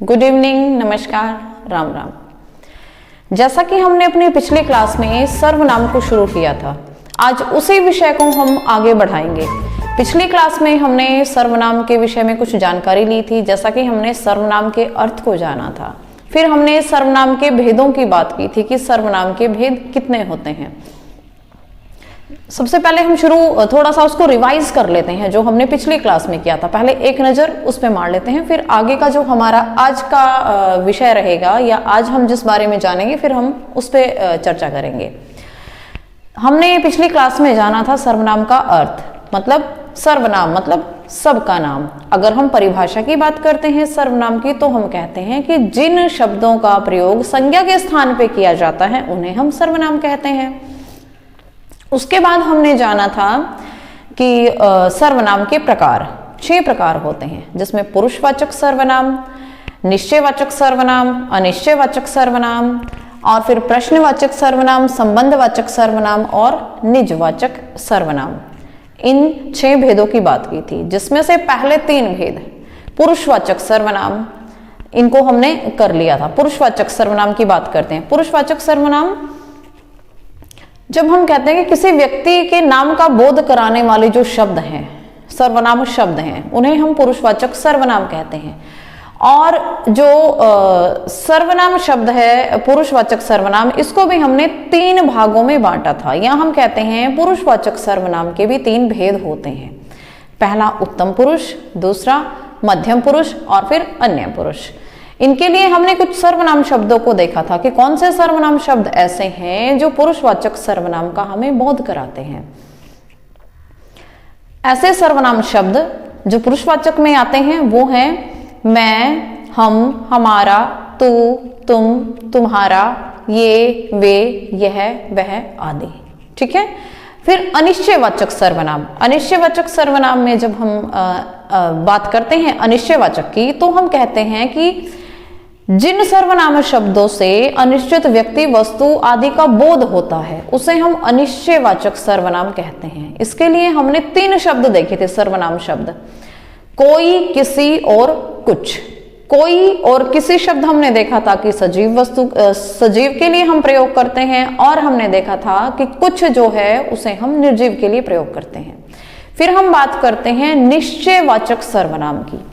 Good evening, नमस्कार, राम राम। जैसा कि हमने अपनी पिछली क्लास में सर्वनाम को शुरू किया था, आज उसी विषय को हम आगे बढ़ाएंगे। पिछली क्लास में हमने सर्वनाम के विषय में कुछ जानकारी ली थी, जैसा कि हमने सर्वनाम के अर्थ को जाना था। फिर हमने सर्वनाम के भेदों की बात की थी कि सर्वनाम के भेद कितने होते हैं। सबसे पहले हम थोड़ा सा उसको रिवाइज कर लेते हैं जो हमने पिछली क्लास में किया था। पहले एक नज़र उस पे मार लेते हैं, फिर आगे का जो हमारा आज का विषय रहेगा या आज हम जिस बारे में जानेंगे फिर हम उस पर चर्चा करेंगे। हमने पिछली क्लास में जाना था सर्वनाम का अर्थ, मतलब सर्वनाम मतलब सबका नाम। अगर हम परिभाषा की बात करते हैं सर्वनाम की, तो हम कहते हैं कि जिन शब्दों का प्रयोग संज्ञा के स्थान पे किया जाता है उन्हें हम सर्वनाम कहते हैं। उसके बाद हमने जाना था कि सर्वनाम के प्रकार 6 प्रकार होते हैं, जिसमें पुरुषवाचक सर्वनाम, निश्चयवाचक सर्वनाम, अनिश्चयवाचक सर्वनाम और फिर प्रश्नवाचक सर्वनाम, संबंधवाचक सर्वनाम और निजवाचक सर्वनाम। इन 6 भेदों की बात की थी, जिसमें से पहले 3 भेद पुरुषवाचक सर्वनाम, इनको हमने कर लिया था। पुरुषवाचक सर्वनाम की बात करते हैं। पुरुषवाचक सर्वनाम जब हम कहते हैं कि किसी व्यक्ति के नाम का बोध कराने वाले जो शब्द हैं, सर्वनाम शब्द हैं, उन्हें हम पुरुषवाचक सर्वनाम कहते हैं। और जो सर्वनाम शब्द है पुरुषवाचक सर्वनाम, इसको भी हमने 3 भागों में बांटा था। या हम कहते हैं पुरुषवाचक सर्वनाम के भी 3 भेद होते हैं। पहला उत्तम पुरुष, दूसरा मध्यम पुरुष और फिर अन्य पुरुष। इनके लिए हमने कुछ सर्वनाम शब्दों को देखा था कि कौन से सर्वनाम शब्द ऐसे हैं जो पुरुषवाचक सर्वनाम का हमें बोध कराते हैं। ऐसे सर्वनाम शब्द जो पुरुषवाचक में आते हैं वो हैं मैं, हम, हमारा, तू, तुम, तुम्हारा, ये, वे, यह, वह आदि। ठीक है। फिर अनिश्चयवाचक सर्वनाम। अनिश्चयवाचक सर्वनाम में जब हम बात करते हैं अनिश्चयवाचक की, तो हम कहते हैं कि जिन सर्वनाम शब्दों से अनिश्चित व्यक्ति, वस्तु आदि का बोध होता है उसे हम अनिश्चयवाचक सर्वनाम कहते हैं। इसके लिए हमने 3 शब्द देखे थे सर्वनाम शब्द, कोई, किसी और कुछ। कोई और किसी शब्द हमने देखा था कि सजीव वस्तु, सजीव के लिए हम प्रयोग करते हैं, और हमने देखा था कि कुछ जो है उसे हम निर्जीव के लिए प्रयोग करते हैं। फिर हम बात करते हैं निश्चयवाचक सर्वनाम की।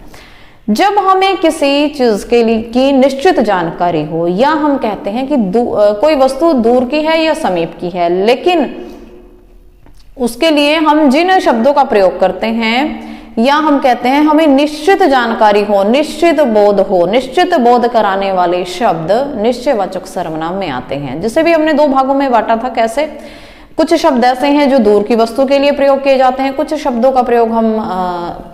जब हमें किसी चीज के लिए की निश्चित जानकारी हो, या हम कहते हैं कि कोई वस्तु दूर की है या समीप की है, लेकिन उसके लिए हम जिन शब्दों का प्रयोग करते हैं, या हम कहते हैं हमें निश्चित जानकारी हो, निश्चित बोध हो, निश्चित बोध कराने वाले शब्द निश्चयवाचक सर्वनाम में आते हैं। जिसे भी हमने 2 भागों में बांटा था। कैसे? कुछ शब्द ऐसे हैं जो दूर की वस्तु के लिए प्रयोग किए जाते हैं, कुछ शब्दों का प्रयोग हम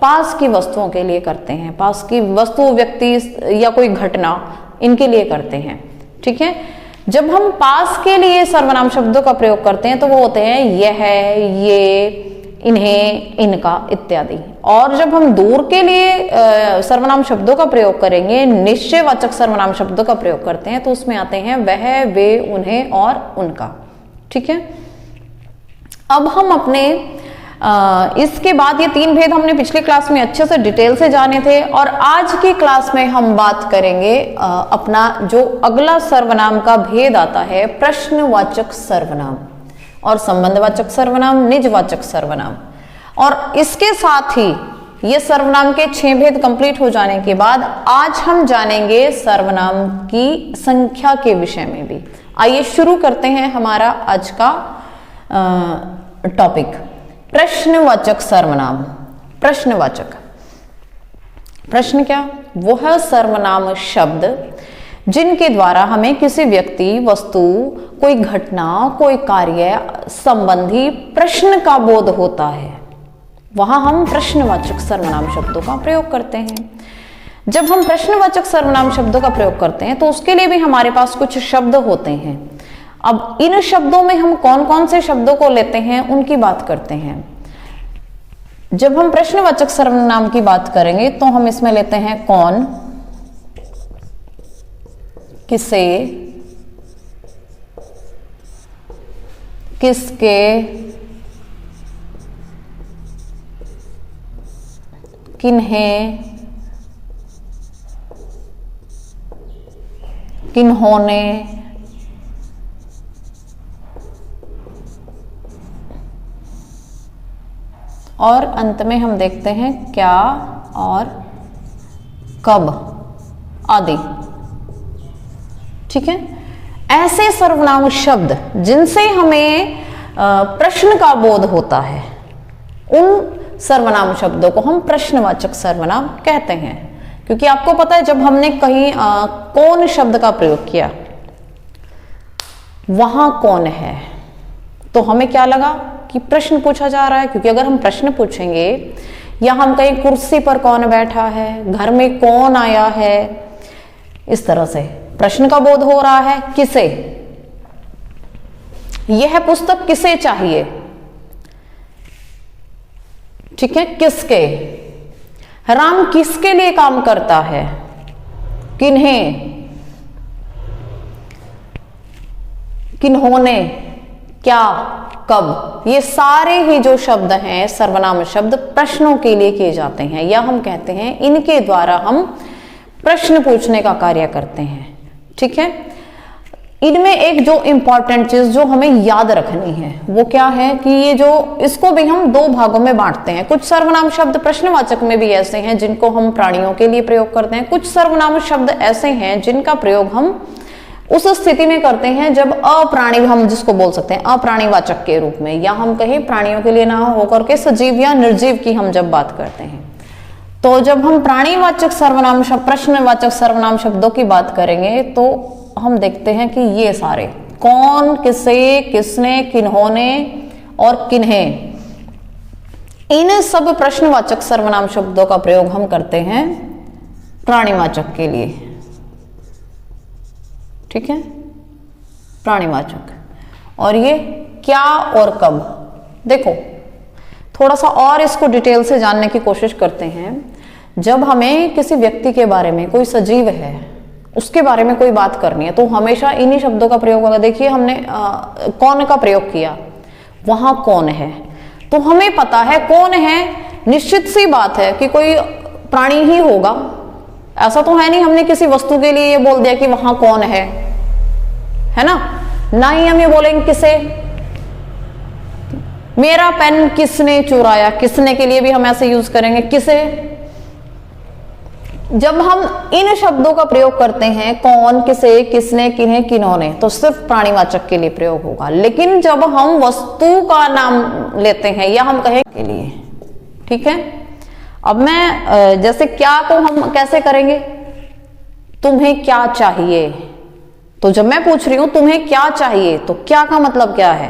पास की वस्तुओं के लिए करते हैं, पास की वस्तु, व्यक्ति या कोई घटना, इनके लिए करते हैं। ठीक है। जब हम पास के लिए सर्वनाम शब्दों का प्रयोग करते हैं तो वो होते हैं यह, ये, इन्हें, इनका इत्यादि। और जब हम दूर के लिए सर्वनाम शब्दों का प्रयोग करेंगे, निश्चयवाचक सर्वनाम शब्दों का प्रयोग करते हैं, तो उसमें आते हैं वह, वे, उन्हें और उनका। ठीक है। अब हम अपने इसके बाद ये 3 भेद हमने पिछली क्लास में अच्छे से डिटेल से जाने थे, और आज की क्लास में हम बात करेंगे अपना जो अगला सर्वनाम का भेद आता है, प्रश्नवाचक सर्वनाम और संबंधवाचक सर्वनाम, निजवाचक सर्वनाम। और इसके साथ ही ये सर्वनाम के 6 भेद कंप्लीट हो जाने के बाद आज हम जानेंगे सर्वनाम की संख्या के विषय में भी। आइए शुरू करते हैं हमारा आज का टॉपिक, प्रश्नवाचक सर्वनाम। प्रश्नवाचक, प्रश्न क्या? वो है सर्वनाम शब्द जिनके द्वारा हमें किसी व्यक्ति, वस्तु, कोई घटना, कोई कार्य संबंधी प्रश्न का बोध होता है। वहां हम प्रश्नवाचक सर्वनाम शब्दों का प्रयोग करते हैं। जब हम प्रश्नवाचक सर्वनाम शब्दों का प्रयोग करते हैं तो उसके लिए भी हमारे पास कुछ शब्द होते हैं। अब इन शब्दों में हम कौन कौन से शब्दों को लेते हैं उनकी बात करते हैं। जब हम प्रश्नवाचक सर्वनाम की बात करेंगे तो हम इसमें लेते हैं कौन, किसे, किसके, किन्हें, किन्होंने, और अंत में हम देखते हैं क्या और कब आदि। ठीक है, ऐसे सर्वनाम शब्द जिनसे हमें प्रश्न का बोध होता है, उन सर्वनाम शब्दों को हम प्रश्नवाचक सर्वनाम कहते हैं। क्योंकि आपको पता है जब हमने कहीं कौन शब्द का प्रयोग किया, वहां कौन है, तो हमें क्या लगा कि प्रश्न पूछा जा रहा है। क्योंकि अगर हम प्रश्न पूछेंगे या हम कहीं कुर्सी पर कौन बैठा है, घर में कौन आया है, इस तरह से प्रश्न का बोध हो रहा है। किसे, यह पुस्तक किसे चाहिए, ठीक है, किसके, राम किसके लिए काम करता है, किन्हें, किन्होंने, क्या, कब, ये सारे ही जो शब्द हैं सर्वनाम शब्द प्रश्नों के लिए किए जाते हैं, या हम कहते हैं इनके द्वारा हम प्रश्न पूछने का कार्य करते हैं। ठीक है, इनमें एक जो इंपॉर्टेंट चीज जो हमें याद रखनी है वो क्या है कि ये जो, इसको भी हम दो भागों में बांटते हैं। कुछ सर्वनाम शब्द प्रश्नवाचक में भी ऐसे हैं जिनको हम प्राणियों के लिए प्रयोग करते हैं, कुछ सर्वनाम शब्द ऐसे हैं जिनका प्रयोग हम उस स्थिति में करते हैं जब अप्राणी, हम जिसको बोल सकते हैं अप्राणीवाचक के रूप में, या हम कहें प्राणियों के लिए ना होकर के सजीव या निर्जीव की हम जब बात करते हैं। तो जब हम प्राणीवाचक सर्वनाम शब्द, प्रश्नवाचक सर्वनाम शब्दों की बात करेंगे तो हम देखते हैं कि ये सारे कौन, किसे, किसने, किन्होंने और किन्हें, इन सब प्रश्नवाचक सर्वनाम शब्दों का प्रयोग हम करते हैं प्राणीवाचक के लिए। ठीक है, प्राणीवाचक। और ये क्या और कब, देखो थोड़ा सा और इसको डिटेल से जानने की कोशिश करते हैं। जब हमें किसी व्यक्ति के बारे में, कोई सजीव है उसके बारे में कोई बात करनी है तो हमेशा इन्हीं शब्दों का प्रयोग होगा। देखिए हमने कौन का प्रयोग किया, वहां कौन है, तो हमें पता है कौन है, निश्चित सी बात है कि कोई प्राणी ही होगा। ऐसा तो है नहीं हमने किसी वस्तु के लिए ये बोल दिया कि वहां कौन है ना, ना ही हम ये बोलेंगे किसे, मेरा पेन किसने चुराया, किसने के लिए भी हम ऐसे यूज करेंगे किसे। जब हम इन शब्दों का प्रयोग करते हैं कौन, किसे, किसने, किन्हें, किन्होंने, तो सिर्फ प्राणीवाचक के लिए प्रयोग होगा। लेकिन जब हम वस्तु का नाम लेते हैं या हम कहें के लिए, ठीक है, अब मैं जैसे क्या को हम कैसे करेंगे, तुम्हें क्या चाहिए, तो जब मैं पूछ रही हूं तुम्हें क्या चाहिए तो क्या का मतलब क्या है,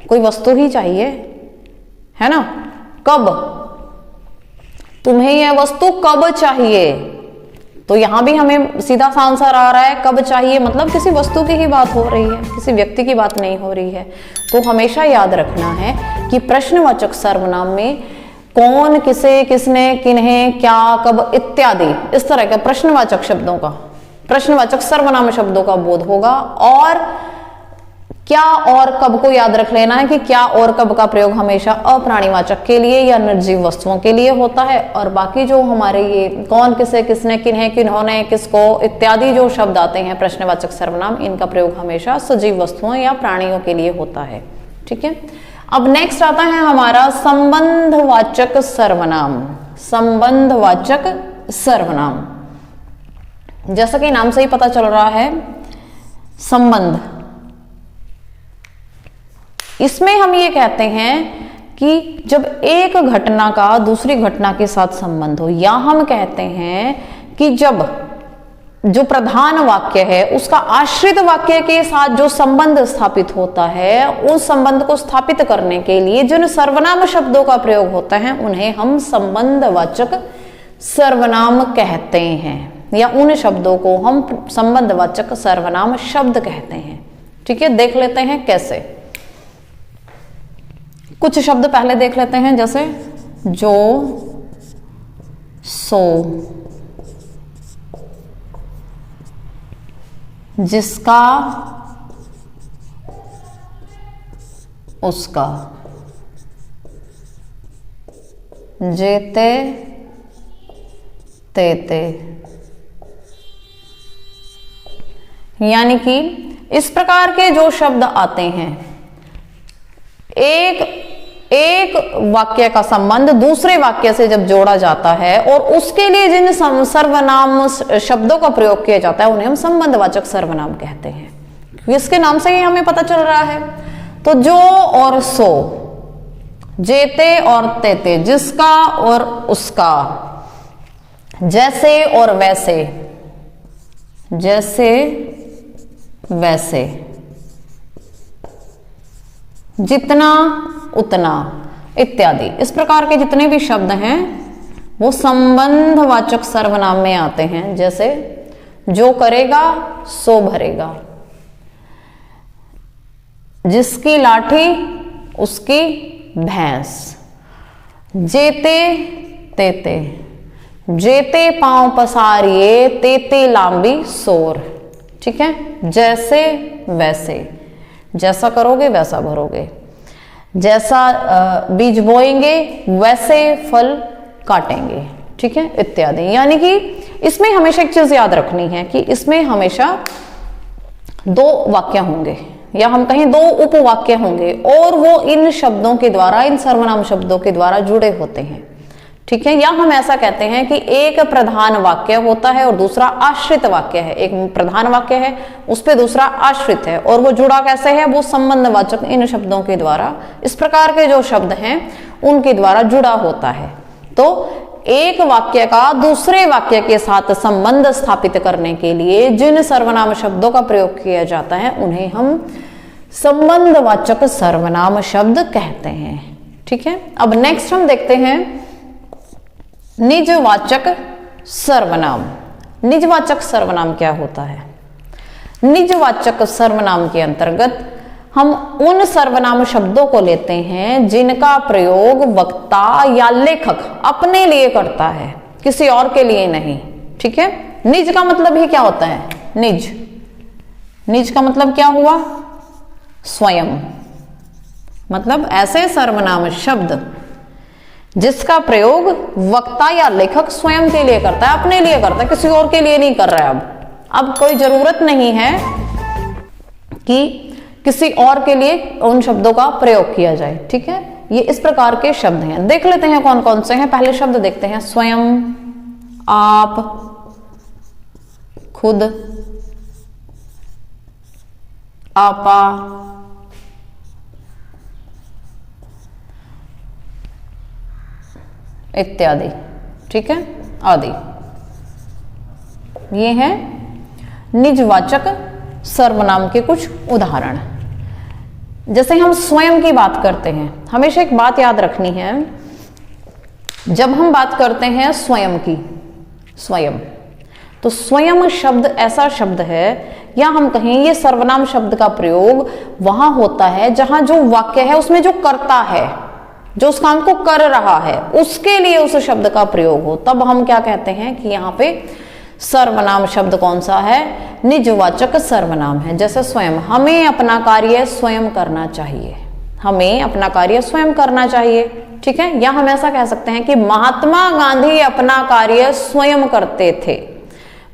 कोई वस्तु ही चाहिए, है ना। कब, तुम्हें यह वस्तु कब चाहिए, तो यहां भी हमें सीधा सा आंसर आ रहा है कब चाहिए, मतलब किसी वस्तु की ही बात हो रही है, किसी व्यक्ति की बात नहीं हो रही है। तो हमेशा याद रखना है कि प्रश्नवाचक सर्वनाम में कौन, किसे, किसने, किन्हें, क्या, कब इत्यादि इस तरह के प्रश्नवाचक शब्दों का, प्रश्नवाचक सर्वनाम शब्दों का बोध होगा। और क्या और कब को याद रख लेना है कि क्या और कब का प्रयोग हमेशा अप्राणीवाचक के लिए या निर्जीव वस्तुओं के लिए होता है, और बाकी जो हमारे ये कौन, किसे, किसने, किन्हें, किन्होंने, किसको इत्यादि जो शब्द आते हैं प्रश्नवाचक सर्वनाम, इनका प्रयोग हमेशा सजीव वस्तुओं या प्राणियों के लिए होता है। ठीक है, अब नेक्स्ट आता है हमारा संबंधवाचक सर्वनाम। संबंधवाचक सर्वनाम, जैसा कि नाम से ही पता चल रहा है संबंध, इसमें हम ये कहते हैं कि जब एक घटना का दूसरी घटना के साथ संबंध हो, या हम कहते हैं कि जब जो प्रधान वाक्य है उसका आश्रित वाक्य के साथ जो संबंध स्थापित होता है, उस संबंध को स्थापित करने के लिए जिन सर्वनाम शब्दों का प्रयोग होता है उन्हें हम संबंधवाचक सर्वनाम कहते हैं, या उन शब्दों को हम संबंधवाचक सर्वनाम शब्द कहते हैं। ठीक है, देख लेते हैं कैसे। कुछ शब्द पहले देख लेते हैं, जैसे जो, सो, जिसका, उसका, जेते, तेते। यानी कि इस प्रकार के जो शब्द आते हैं, एक वाक्य का संबंध दूसरे वाक्य से जब जोड़ा जाता है और उसके लिए जिन सर्वनाम शब्दों का प्रयोग किया जाता है उन्हें हम संबंधवाचक सर्वनाम कहते हैं। इसके नाम से ही हमें पता चल रहा है। तो जो और सो, जेते और तेते, जिसका और उसका, जैसे और वैसे, जैसे वैसे, जितना उतना इत्यादि, इस प्रकार के जितने भी शब्द हैं वो संबंधवाचक सर्वनाम में आते हैं। जैसे जो करेगा सो भरेगा, जिसकी लाठी उसकी भैंस, जेते तेते, जेते पांव पसारिए तेते लांबी सोर। ठीक है, जैसे वैसे, जैसा करोगे वैसा भरोगे, जैसा बीज बोएंगे वैसे फल काटेंगे। ठीक है, इत्यादि। यानी कि इसमें हमेशा एक चीज याद रखनी है कि इसमें हमेशा दो वाक्य होंगे या हम कहें दो उपवाक्य होंगे और वो इन शब्दों के द्वारा, इन सर्वनाम शब्दों के द्वारा जुड़े होते हैं। ठीक है, या हम ऐसा कहते हैं कि एक प्रधान वाक्य होता है और दूसरा आश्रित वाक्य है। एक प्रधान वाक्य है, उस पे दूसरा आश्रित है, और वो जुड़ा कैसे है? वो संबंधवाचक इन शब्दों के द्वारा, इस प्रकार के जो शब्द हैं उनके द्वारा जुड़ा होता है। तो एक वाक्य का दूसरे वाक्य के साथ संबंध स्थापित करने के लिए जिन सर्वनाम शब्दों का प्रयोग किया जाता है उन्हें हम संबंधवाचक सर्वनाम शब्द कहते हैं। ठीक है, अब नेक्स्ट हम देखते हैं निजवाचक सर्वनाम। निजवाचक सर्वनाम क्या होता है? निजवाचक सर्वनाम के अंतर्गत हम उन सर्वनाम शब्दों को लेते हैं जिनका प्रयोग वक्ता या लेखक अपने लिए करता है, किसी और के लिए नहीं। ठीक है, निज का मतलब ही क्या होता है? निज। निज का मतलब क्या हुआ? स्वयं। मतलब ऐसे सर्वनाम शब्द जिसका प्रयोग वक्ता या लेखक स्वयं के लिए करता है, अपने लिए करता है, किसी और के लिए नहीं कर रहा है। अब कोई जरूरत नहीं है कि किसी और के लिए उन शब्दों का प्रयोग किया जाए। ठीक है, ये इस प्रकार के शब्द हैं। देख लेते हैं कौन कौन से हैं। पहले शब्द देखते हैं स्वयं, आप, खुद, आपा, इत्यादि। ठीक है, आदि। ये हैं निजवाचक सर्वनाम के कुछ उदाहरण। जैसे हम स्वयं की बात करते हैं, हमेशा एक बात याद रखनी है, जब हम बात करते हैं स्वयं की, स्वयं, तो स्वयं शब्द ऐसा शब्द है, या हम कहें ये सर्वनाम शब्द का प्रयोग वहां होता है जहां जो वाक्य है उसमें जो कर्ता है, जो उस काम को कर रहा है, उसके लिए उस शब्द का प्रयोग हो, तब हम क्या कहते हैं कि यहाँ पे सर्वनाम शब्द कौन सा है? निजवाचक सर्वनाम है। जैसे स्वयं, हमें अपना कार्य स्वयं करना चाहिए, हमें अपना कार्य स्वयं करना चाहिए। ठीक है, या हम ऐसा कह सकते हैं कि महात्मा गांधी अपना कार्य स्वयं करते थे।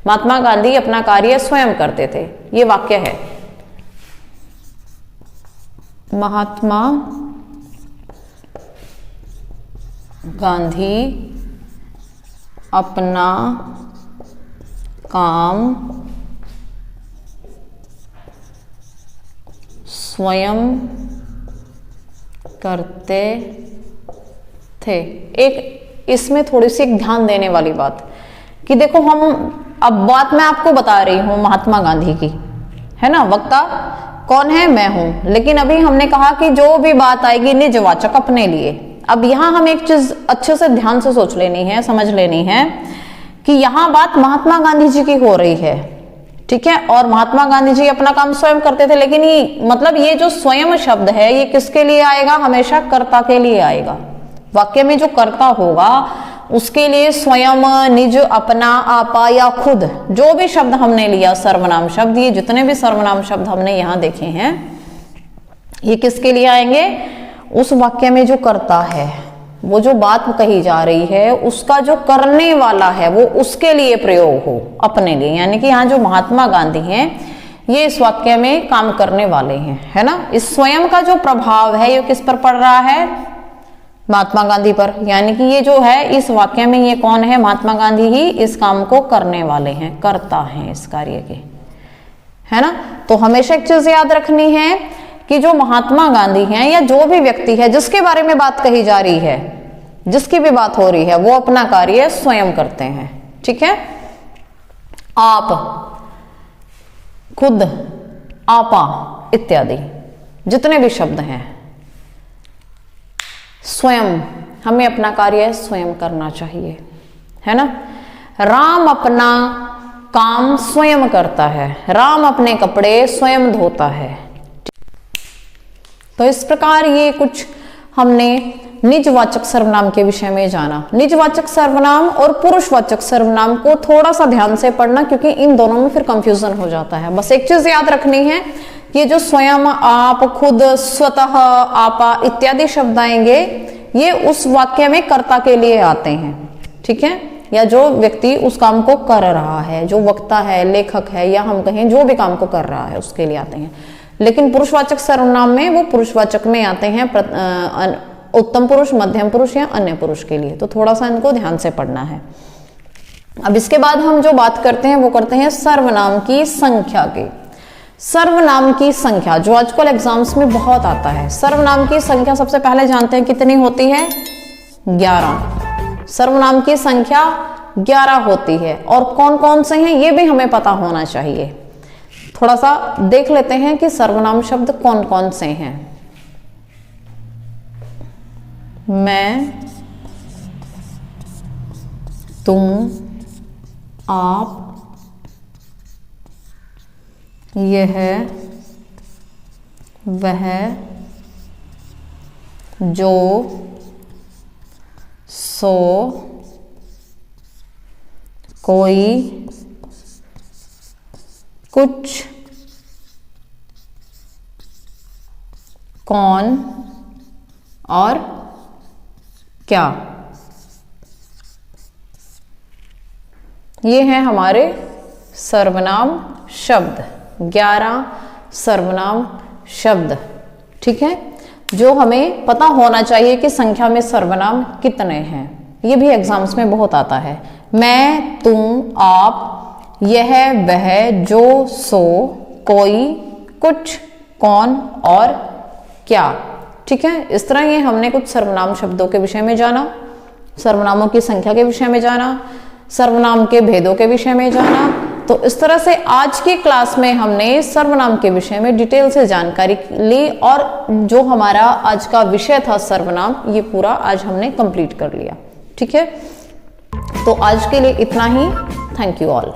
महात्मा गांधी अपना कार्य स्वयं करते थे, ये वाक्य है। महात्मा गांधी अपना काम स्वयं करते थे। एक इसमें थोड़ी सी ध्यान देने वाली बात कि देखो, हम अब बात मैं आपको बता रही हूं महात्मा गांधी की, है ना, वक्ता कौन है? मैं हूं। लेकिन अभी हमने कहा कि जो भी बात आएगी निजवाचक, अपने लिए। अब यहां हम एक चीज अच्छे से ध्यान से सोच लेनी है, समझ लेनी है कि यहां बात महात्मा गांधी जी की हो रही है। ठीक है, और महात्मा गांधी जी अपना काम स्वयं करते थे, लेकिन ये मतलब ये जो स्वयं शब्द है ये किसके लिए आएगा? हमेशा कर्ता के लिए आएगा। वाक्य में जो कर्ता होगा उसके लिए स्वयं, निज, अपना, आपा या खुद, जो भी शब्द हमने लिया सर्वनाम शब्द, ये जितने भी सर्वनाम शब्द हमने यहां देखे हैं, ये किसके लिए आएंगे? उस वाक्य में जो कर्ता वो जो बात कही जा रही है उसका जो करने वाला है वो उसके लिए प्रयोग हो, अपने लिए। यानी कि यहाँ जो महात्मा गांधी हैं ये इस वाक्य में काम करने वाले हैं, है ना। इस स्वयं का जो प्रभाव है ये किस पर पड़ रहा है, महात्मा गांधी पर। यानी कि ये जो है इस वाक्य में ये कौन है, महात्मा गांधी ही इस काम को करने वाले हैं, कर्ता हैं इस कार्य के, है ना। तो हमेशा एक चीज याद रखनी है कि जो महात्मा गांधी हैं या जो भी व्यक्ति है जिसके बारे में बात कही जा रही है, जिसकी भी बात हो रही है, वो अपना कार्य स्वयं करते हैं, ठीक है। आप, खुद, आपा इत्यादि जितने भी शब्द हैं, स्वयं, हमें अपना कार्य स्वयं करना चाहिए, है ना। राम अपना काम स्वयं करता है, राम अपने कपड़े स्वयं धोता है। तो इस प्रकार ये कुछ हमने निजवाचक सर्वनाम के विषय में जाना। निजवाचक सर्वनाम और पुरुषवाचक सर्वनाम को थोड़ा सा ध्यान से पढ़ना, क्योंकि इन दोनों में फिर कंफ्यूजन हो जाता है। बस एक चीज याद रखनी है, ये जो स्वयं, आप, खुद, स्वतः, आपा इत्यादि शब्द आएंगे ये उस वाक्य में कर्ता के लिए आते हैं, ठीक है। या जो व्यक्ति उस काम को कर रहा है, जो वक्ता है, लेखक है, या हम कहें जो भी काम को कर रहा है उसके लिए आते हैं। लेकिन पुरुषवाचक सर्वनाम में वो पुरुषवाचक में आते हैं उत्तम पुरुष, मध्यम पुरुष या अन्य पुरुष के लिए। तो थोड़ा सा इनको ध्यान से पढ़ना है। अब इसके बाद हम जो बात करते हैं वो करते हैं सर्वनाम की संख्या की। सर्वनाम की संख्या जो आजकल एग्जाम्स में बहुत आता है। सर्वनाम की संख्या सबसे पहले जानते हैं कितनी होती है, 11। सर्वनाम की संख्या 11 होती है। और कौन कौन से हैं ये भी हमें पता होना चाहिए। थोड़ा सा देख लेते हैं कि सर्वनाम शब्द कौन कौन से हैं। मैं, तुम, आप, यह, वह, जो, सो, कोई, कुछ, कौन और क्या, ये हैं हमारे सर्वनाम शब्द। 11 सर्वनाम शब्द, ठीक है, जो हमें पता होना चाहिए कि संख्या में सर्वनाम कितने हैं। ये भी एग्जाम्स में बहुत आता है। मैं, तुम, आप, यह, वह, जो, सो, कोई, कुछ, कौन और क्या, ठीक है। इस तरह ये हमने कुछ सर्वनाम शब्दों के विषय में जाना, सर्वनामों की संख्या के विषय में जाना, सर्वनाम के भेदों के विषय में जाना। तो इस तरह से आज की क्लास में हमने सर्वनाम के विषय में डिटेल से जानकारी ली और जो हमारा आज का विषय था सर्वनाम, ये पूरा आज हमने कंप्लीट कर लिया, ठीक है। तो आज के लिए इतना ही। Thank you all.